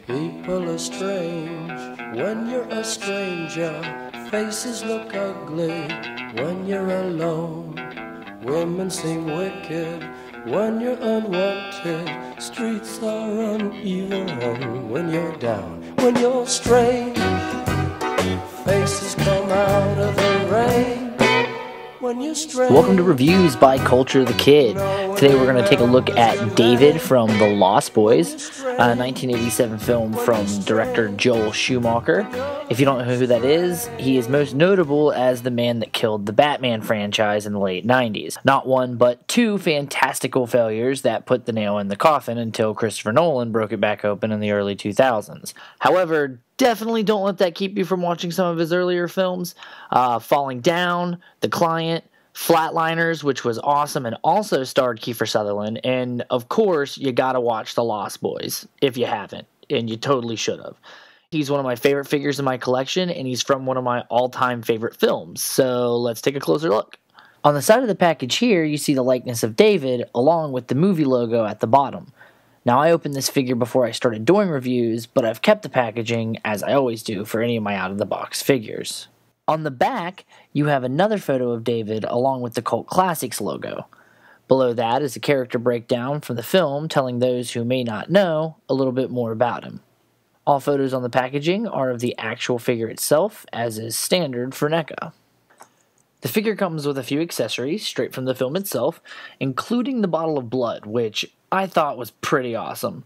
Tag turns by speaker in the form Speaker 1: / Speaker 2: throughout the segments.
Speaker 1: People are strange when you're a stranger. Faces look ugly when you're alone. Women seem wicked when you're unwanted. Streets are uneven when you're down. When you're strange, faces come out of the rain. When you're strange.
Speaker 2: Welcome to Reviews by Culture the Kid. Today we're going to take a look at David from The Lost Boys, a 1987 film from director Joel Schumacher. If you don't know who that is, he is most notable as the man that killed the Batman franchise in the late 90s. Not one, but two fantastical failures that put the nail in the coffin until Christopher Nolan broke it back open in the early 2000s. However, definitely don't let that keep you from watching some of his earlier films. Falling Down, The Client, Flatliners, which was awesome and also starred Kiefer Sutherland. And, of course, you gotta watch The Lost Boys if you haven't, and you totally should have. He's one of my favorite figures in my collection, and he's from one of my all-time favorite films. So let's take a closer look. On the side of the package here, you see the likeness of David along with the movie logo at the bottom. Now, I opened this figure before I started doing reviews, but I've kept the packaging, as I always do for any of my out-of-the-box figures. On the back, you have another photo of David along with the Cult Classics logo. Below that is a character breakdown from the film telling those who may not know a little bit more about him. All photos on the packaging are of the actual figure itself, as is standard for NECA. The figure comes with a few accessories straight from the film itself, including the bottle of blood, which I thought was pretty awesome.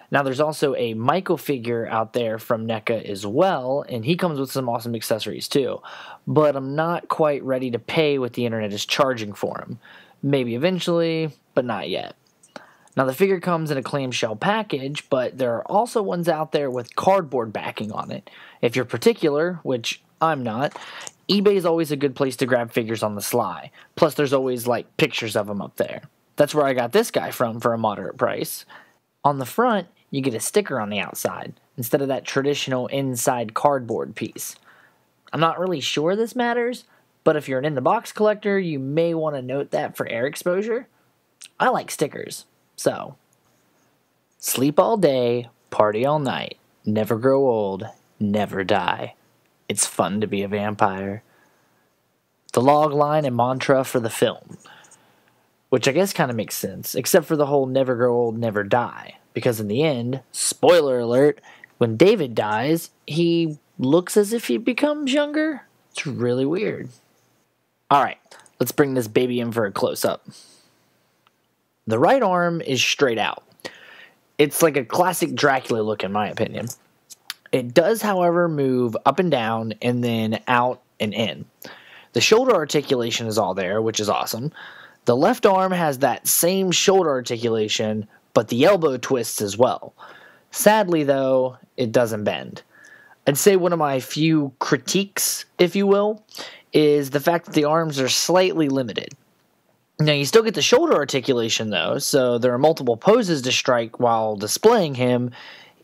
Speaker 2: Now, there's also a Michael figure out there from NECA as well, and he comes with some awesome accessories too. But I'm not quite ready to pay what the internet is charging for him. Maybe eventually, but not yet. Now, the figure comes in a clamshell package, but there are also ones out there with cardboard backing on it. If you're particular, which I'm not, eBay is always a good place to grab figures on the sly. Plus, there's always, pictures of them up there. That's where I got this guy from for a moderate price. On the front, you get a sticker on the outside, instead of that traditional inside cardboard piece. I'm not really sure this matters, but if you're an in-the-box collector, you may want to note that for air exposure. I like stickers, so. Sleep all day, party all night, never grow old, never die. It's fun to be a vampire. The log line and mantra for the film, which I guess kind of makes sense, except for the whole never grow old, never die. Because in the end, spoiler alert, when David dies, he looks as if he becomes younger. It's really weird. Alright, let's bring this baby in for a close-up. The right arm is straight out. It's like a classic Dracula look in my opinion. It does, however, move up and down and then out and in. The shoulder articulation is all there, which is awesome. The left arm has that same shoulder articulation, but the elbow twists as well. Sadly, though, it doesn't bend. I'd say one of my few critiques, if you will, is the fact that the arms are slightly limited. Now, you still get the shoulder articulation, though, so there are multiple poses to strike while displaying him.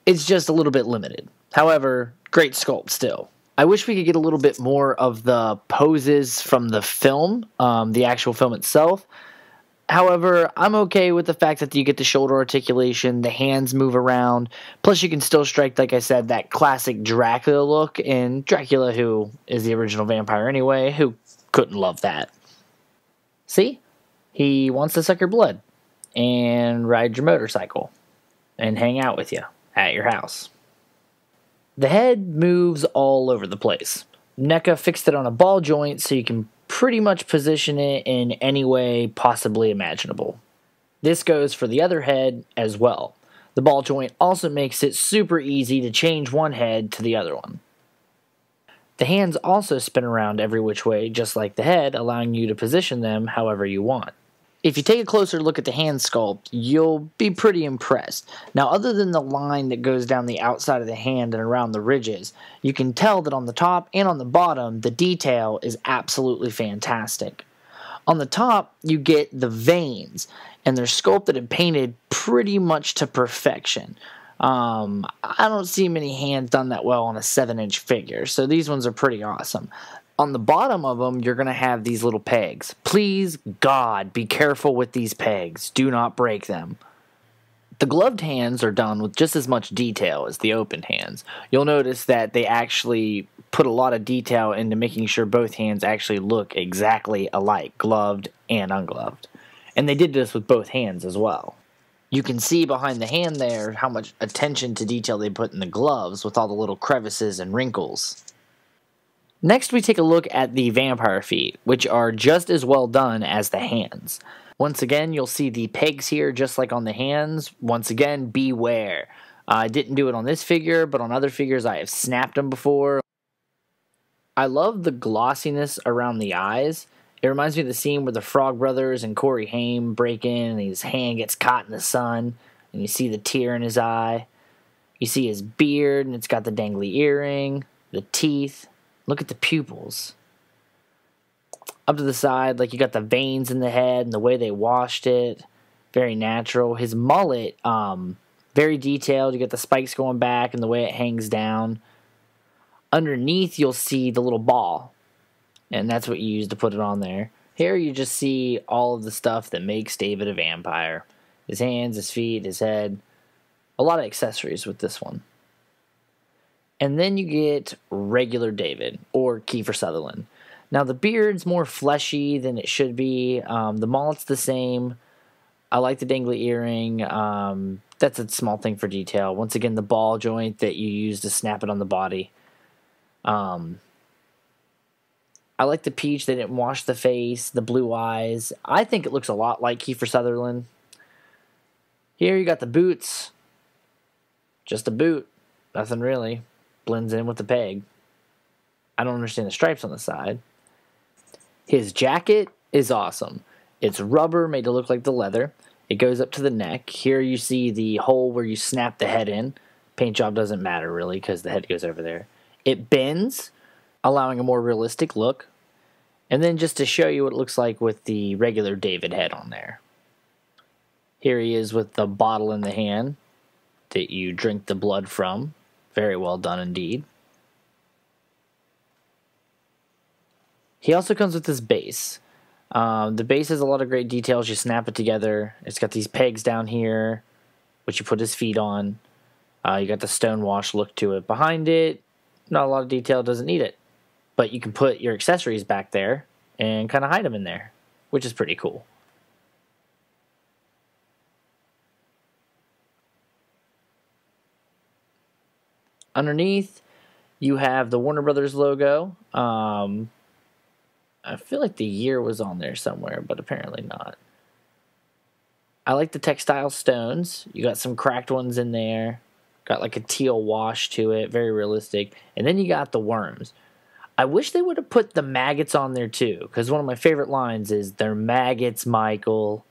Speaker 2: It's just a little bit limited. However, great sculpt still. I wish we could get a little bit more of the poses from the film, the actual film itself. However, I'm okay with the fact that you get the shoulder articulation, the hands move around, plus you can still strike, like I said, that classic Dracula look, and Dracula, who is the original vampire anyway, who couldn't love that. See? He wants to suck your blood, and ride your motorcycle, and hang out with you at your house. The head moves all over the place. NECA fixed it on a ball joint so you can pretty much position it in any way possibly imaginable. This goes for the other head as well. The ball joint also makes it super easy to change one head to the other one. The hands also spin around every which way just like the head, allowing you to position them however you want. If you take a closer look at the hand sculpt, you'll be pretty impressed. Now, other than the line that goes down the outside of the hand and around the ridges, you can tell that on the top and on the bottom, the detail is absolutely fantastic. On the top, you get the veins, and they're sculpted and painted pretty much to perfection. I don't see many hands done that well on a 7-inch figure, so these ones are pretty awesome. On the bottom of them, you're going to have these little pegs. Please, God, be careful with these pegs. Do not break them. The gloved hands are done with just as much detail as the open hands. You'll notice that they actually put a lot of detail into making sure both hands actually look exactly alike, gloved and ungloved. And they did this with both hands as well. You can see behind the hand there how much attention to detail they put in the gloves with all the little crevices and wrinkles. Next, we take a look at the vampire feet, which are just as well done as the hands. Once again, you'll see the pegs here just like on the hands. Once again, beware. I didn't do it on this figure, but on other figures I have snapped them before. I love the glossiness around the eyes. It reminds me of the scene where the Frog Brothers and Corey Haim break in and his hand gets caught in the sun and you see the tear in his eye. You see his beard and it's got the dangly earring, the teeth. Look at the pupils. Up to the side, like you got the veins in the head and the way they washed it. Very natural. His mullet, very detailed. You got the spikes going back and the way it hangs down. Underneath, you'll see the little ball. And that's what you use to put it on there. Here you just see all of the stuff that makes David a vampire. His hands, his feet, his head. A lot of accessories with this one. And then you get regular David, or Kiefer Sutherland. Now the beard's more fleshy than it should be. The mullet's the same. I like the dangly earring. That's a small thing for detail. Once again, the ball joint that you use to snap it on the body. I like the peach. They didn't wash the face, the blue eyes. I think it looks a lot like Kiefer Sutherland. Here you got the boots. Just a boot. Nothing really. Blends in with the peg. I don't understand the stripes on the side. His jacket is awesome. It's rubber made to look like the leather. It goes up to the neck. Here you see the hole where you snap the head in. Paint job doesn't matter really because the head goes over there. It bends, allowing a more realistic look. And then just to show you what it looks like with the regular David head on there. Here he is with the bottle in the hand that you drink the blood from. Very well done indeed. He also comes with this base. The base has a lot of great details. You snap it together. It's got these pegs down here, which you put his feet on. You got the stonewash look to it. Behind it, not a lot of detail. Doesn't need it. But you can put your accessories back there and kind of hide them in there, which is pretty cool. Underneath, you have the Warner Brothers logo. I feel like the year was on there somewhere, but apparently not. I like the textile stones. You got some cracked ones in there. Got like a teal wash to it. Very realistic. And then you got the worms. I wish they would have put the maggots on there too, because one of my favorite lines is, "They're maggots, Michael."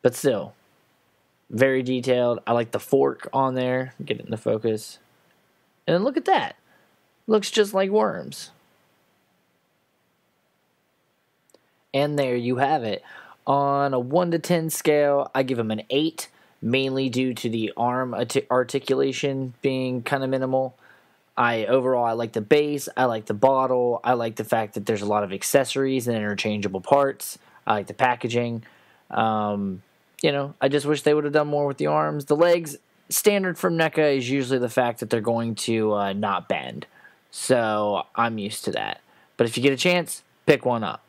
Speaker 2: But still, very detailed. I like the fork on there. Get it in the focus. And then look at that. Looks just like worms. And there you have it. On a 1 to 10 scale, I give him an 8, mainly due to the arm articulation being kind of minimal. Overall, I like the base, I like the bottle, I like the fact that there's a lot of accessories and interchangeable parts. I like the packaging. I just wish they would have done more with the arms. The legs, standard from NECA, is usually the fact that they're going to not bend. So I'm used to that. But if you get a chance, pick one up.